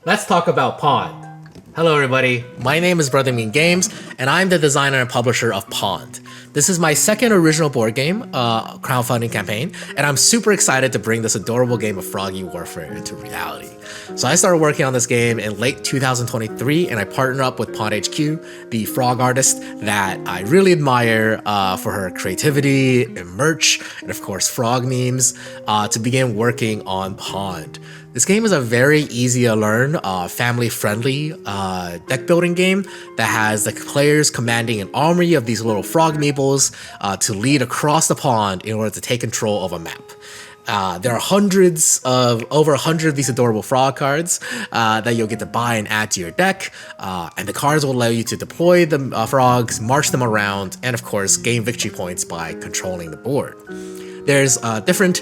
Let's talk about Pond. Hello everybody, my name is Brother Ming Games, and I'm the designer and publisher of Pond. This is my second original board game crowdfunding campaign, and I'm super excited to bring this adorable game of Froggy Warfare into reality. So I started working on this game in late 2023, and I partnered up with Pond HQ, the frog artist that I really admire for her creativity and merch, and of course frog memes, to begin working on Pond. This game is a very easy to learn, family-friendly deck building game that has the players commanding an army of these little frog meeples to lead across the pond in order to take control of a map. There are over 100 of these adorable frog cards that you'll get to buy and add to your deck, and the cards will allow you to deploy the frogs, march them around, and of course gain victory points by controlling the board. There's different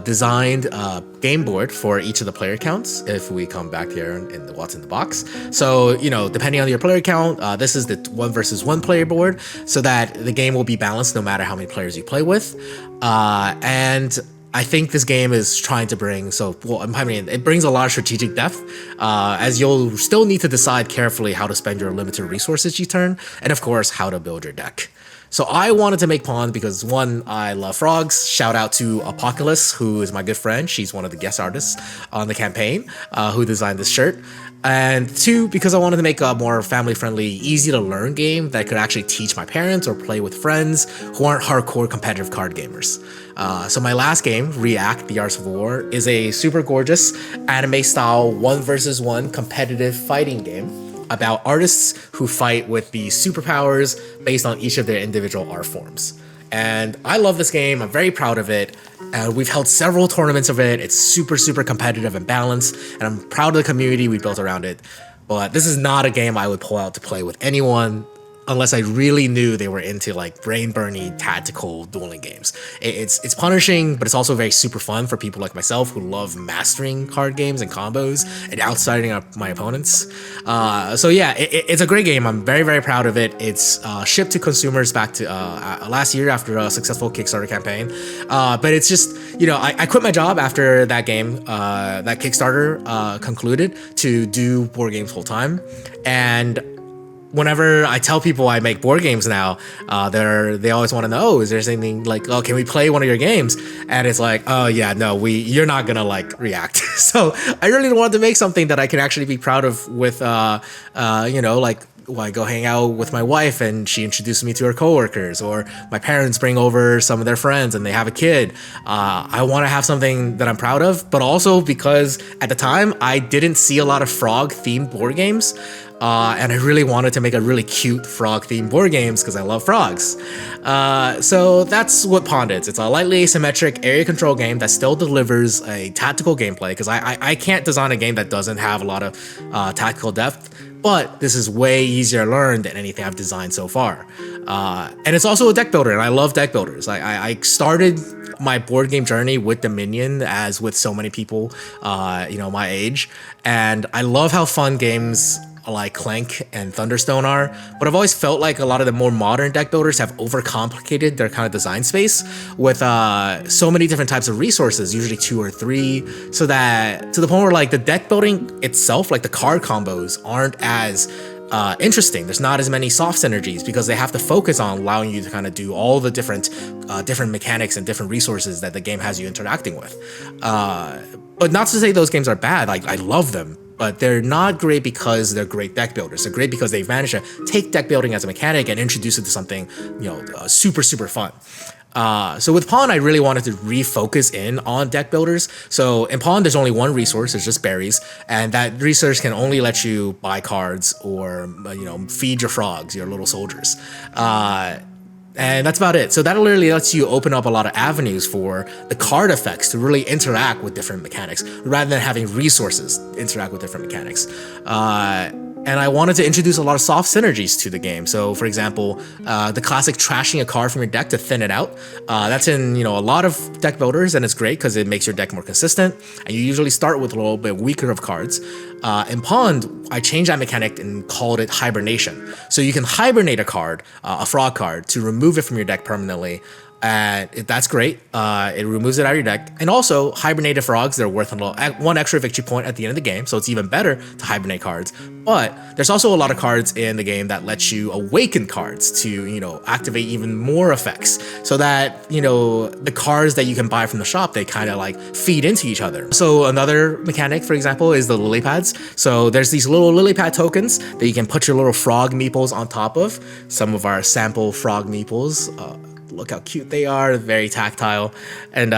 designed game board for each of the player counts if we come back here in the what's in the box. So, you know, depending on your player count, this is the 1 versus 1 player board so that the game will be balanced no matter how many players you play with. And I think this game is trying to bring, it brings a lot of strategic depth, as you'll still need to decide carefully how to spend your limited resources each turn, and of course, how to build your deck. So I wanted to make Pond because 1, I love frogs. Shout out to Apocalypse, who is my good friend. She's one of the guest artists on the campaign, who designed this shirt. And 2, because I wanted to make a more family-friendly, easy-to-learn game that could actually teach my parents or play with friends who aren't hardcore competitive card gamers. So my last game, React: The Arts of War, is a super gorgeous anime-style 1 versus 1 competitive fighting game about artists who fight with the superpowers based on each of their individual art forms. And I love this game, I'm very proud of it. We've held several tournaments of it, it's super competitive and balanced, and I'm proud of the community we built around it. But this is not a game I would pull out to play with anyone unless I really knew they were into like brain-burning tactical dueling games. It's punishing, but it's also very super fun for people like myself who love mastering card games and combos and outsmarting my opponents. So yeah, it's a great game. I'm very proud of it. It's shipped to consumers back to last year after a successful Kickstarter campaign. But it's just, you know, I quit my job after that game, that Kickstarter concluded, to do board games full time. And whenever I tell people I make board games now, they always want to know, is there anything like, oh, can we play one of your games? And it's like, oh yeah, no, you're not gonna like React. So I really wanted to make something that I can actually be proud of with, you know, like, well, I go hang out with my wife and she introduces me to her coworkers, or my parents bring over some of their friends and they have a kid. I want to have something that I'm proud of, but also because at the time I didn't see a lot of frog themed board games. And I really wanted to make a really cute frog-themed board games because I love frogs. So that's what Pond is. It's a lightly asymmetric area control game that still delivers a tactical gameplay, because I can't design a game that doesn't have a lot of tactical depth, but this is way easier to learn than anything I've designed so far. And it's also a deck builder, and I love deck builders. I started my board game journey with Dominion, as with so many people, you know, my age, and I love how fun games like Clank and Thunderstone are, but I've always felt like a lot of the more modern deck builders have overcomplicated their kind of design space with so many different types of resources, usually 2 or 3, so that to the point where like the deck building itself, like the card combos, aren't as interesting. There's not as many soft synergies because they have to focus on allowing you to kind of do all the different mechanics and different resources that the game has you interacting with. But not to say those games are bad, I love them, but they're not great because they're great deck builders. They're great because they've managed to take deck building as a mechanic and introduce it to something, you know, super fun. So with Pond, I really wanted to refocus in on deck builders. So in Pond, there's only one resource, it's just berries, and that resource can only let you buy cards or, you know, feed your frogs, your little soldiers. And that's about it. So that literally lets you open up a lot of avenues for the card effects to really interact with different mechanics, rather than having resources interact with different mechanics. And I wanted to introduce a lot of soft synergies to the game. So for example, the classic trashing a card from your deck to thin it out. That's in, you know, a lot of deck builders, and it's great because it makes your deck more consistent. And you usually start with a little bit weaker of cards. In Pond, I changed that mechanic and called it hibernation. So you can hibernate a card, a frog card, to remove it from your deck permanently. and that's great. It removes it out of your deck. And also, hibernated frogs, they're worth one extra victory point at the end of the game, so it's even better to hibernate cards. But there's also a lot of cards in the game that let you awaken cards to, activate even more effects, so that, the cards that you can buy from the shop, they kind of like feed into each other. So another mechanic, for example, is the lily pads. So there's these little lily pad tokens that you can put your little frog meeples on top of. Some of our sample frog meeples. Look how cute they are, very tactile. And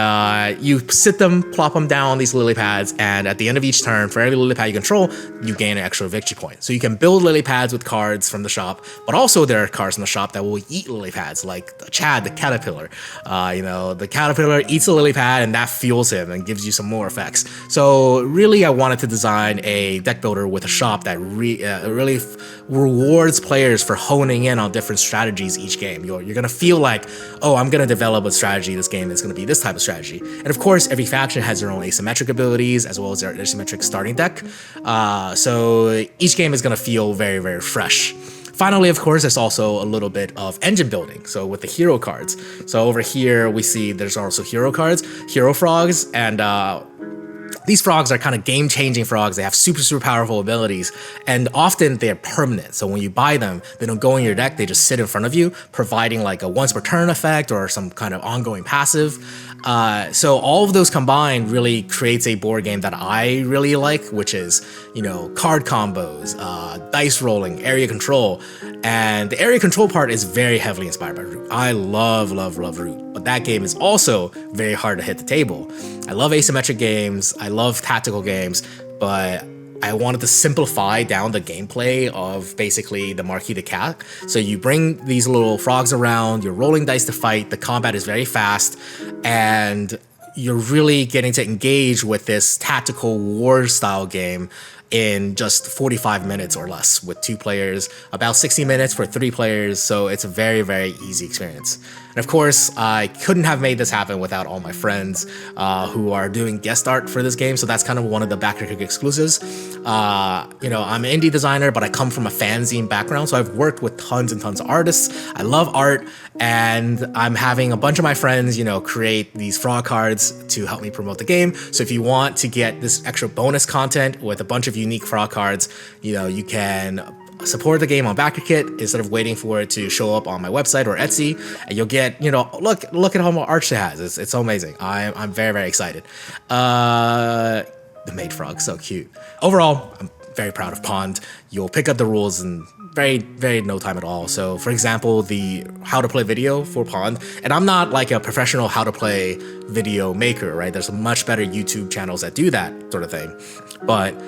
you sit them, plop them down on these lily pads, and at the end of each turn, for every lily pad you control, you gain an extra victory point. So you can build lily pads with cards from the shop, but also there are cards in the shop that will eat lily pads, like Chad, the caterpillar. The caterpillar eats a lily pad, and that fuels him and gives you some more effects. So really, I wanted to design a deck builder with a shop that really rewards players for honing in on different strategies each game. You're gonna feel like, oh, I'm gonna develop a strategy this game is gonna be this type of strategy. And of course, every faction has their own asymmetric abilities as well as their asymmetric starting deck. So each game is gonna feel very, very fresh. Finally, of course, there's also a little bit of engine building. So with the hero cards. So over here, we see there's also hero cards, hero frogs, and these frogs are kind of game-changing frogs. They have super, super powerful abilities, and often they're permanent. So when you buy them, they don't go in your deck. They just sit in front of you, providing like a once per turn effect or some kind of ongoing passive. So all of those combined really creates a board game that I really like, which is, card combos, dice rolling, area control. And the area control part is very heavily inspired by Root. I love, love, love Root, but that game is also very hard to hit the table. I love asymmetric games, I love tactical games, but I wanted to simplify down the gameplay of basically the Marquis de Cat. So you bring these little frogs around, you're rolling dice to fight, the combat is very fast, and you're really getting to engage with this tactical war style game in just 45 minutes or less with 2 players, about 60 minutes for 3 players, so it's a very, very easy experience. And of course, I couldn't have made this happen without all my friends who are doing guest art for this game, so that's kind of one of the Backerkit exclusives. I'm an indie designer, but I come from a fanzine background, so I've worked with tons and tons of artists. I love art, and I'm having a bunch of my friends, create these frog cards to help me promote the game. So if you want to get this extra bonus content with a bunch of unique frog cards, you can support the game on Backerkit instead of waiting for it to show up on my website or Etsy, and you'll get, look at how much art it has. It's so amazing. I'm very, very excited. The maid frog, so cute. Overall, I'm very proud of Pond. You'll pick up the rules in very, very no time at all. So for example, the how to play video for Pond, and I'm not like a professional how to play video maker, right? There's much better YouTube channels that do that sort of thing. But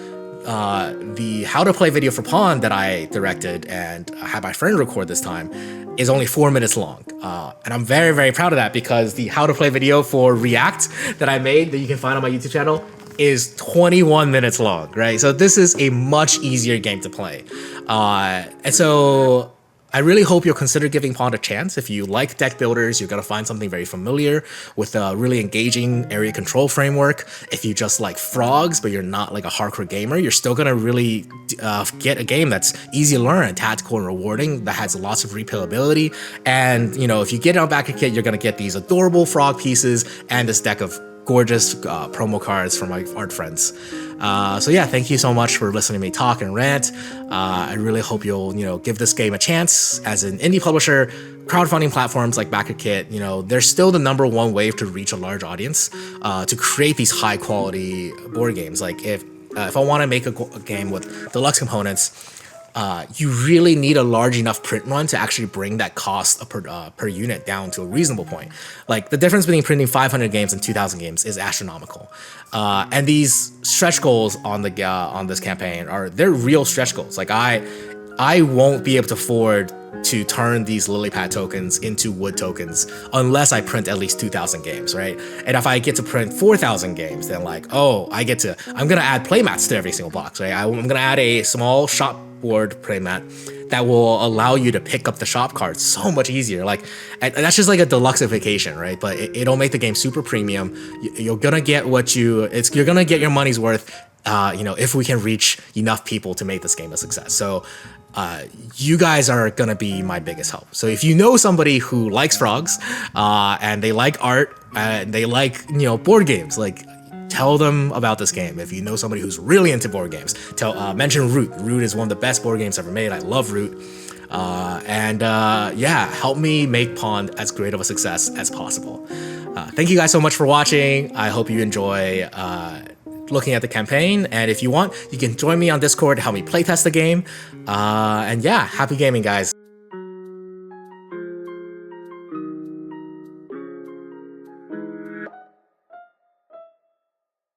the how to play video for Pond that I directed and had my friend record this time is only 4 minutes long. And I'm very, very proud of that, because the how to play video for React that I made that you can find on my YouTube channel is 21 minutes long, right? So this is a much easier game to play. And so I really hope you'll consider giving Pond a chance. If you like deck builders, you're gonna find something very familiar with a really engaging area control framework. If you just like frogs, but you're not like a hardcore gamer, you're still gonna really get a game that's easy to learn and tactical and rewarding, that has lots of replayability. And if you get it on Backerkit, you're gonna get these adorable frog pieces and this deck of gorgeous promo cards from my art friends. So yeah, thank you so much for listening to me talk and rant. I really hope you'll, give this game a chance. As an indie publisher, crowdfunding platforms like Backerkit, they're still the #1 way to reach a large audience, to create these high quality board games. Like if I want to make a game with deluxe components, you really need a large enough print run to actually bring that cost per unit down to a reasonable point. Like the difference between printing 500 games and 2,000 games is astronomical. And these stretch goals on this campaign they're real stretch goals. Like I won't be able to afford to turn these lily pad tokens into wood tokens unless I print at least 2,000 games, right? And if I get to print 4,000 games, then I'm gonna add playmats to every single box, right? I'm gonna add a small shop board playmat that will allow you to pick up the shop cards so much easier. Like, and that's just like a deluxeification, right? But it'll make the game super premium. You're gonna get you're gonna get your money's worth, if we can reach enough people to make this game a success. So you guys are gonna be my biggest help. So if you know somebody who likes frogs, and they like art, and they like board games, like tell them about this game. If you know somebody who's really into board games, mention Root. Root is one of the best board games ever made. I love Root. Yeah, help me make Pond as great of a success as possible. Thank you guys so much for watching. I hope you enjoy looking at the campaign, and if you want, you can join me on Discord to help me playtest the game. And yeah, happy gaming, guys.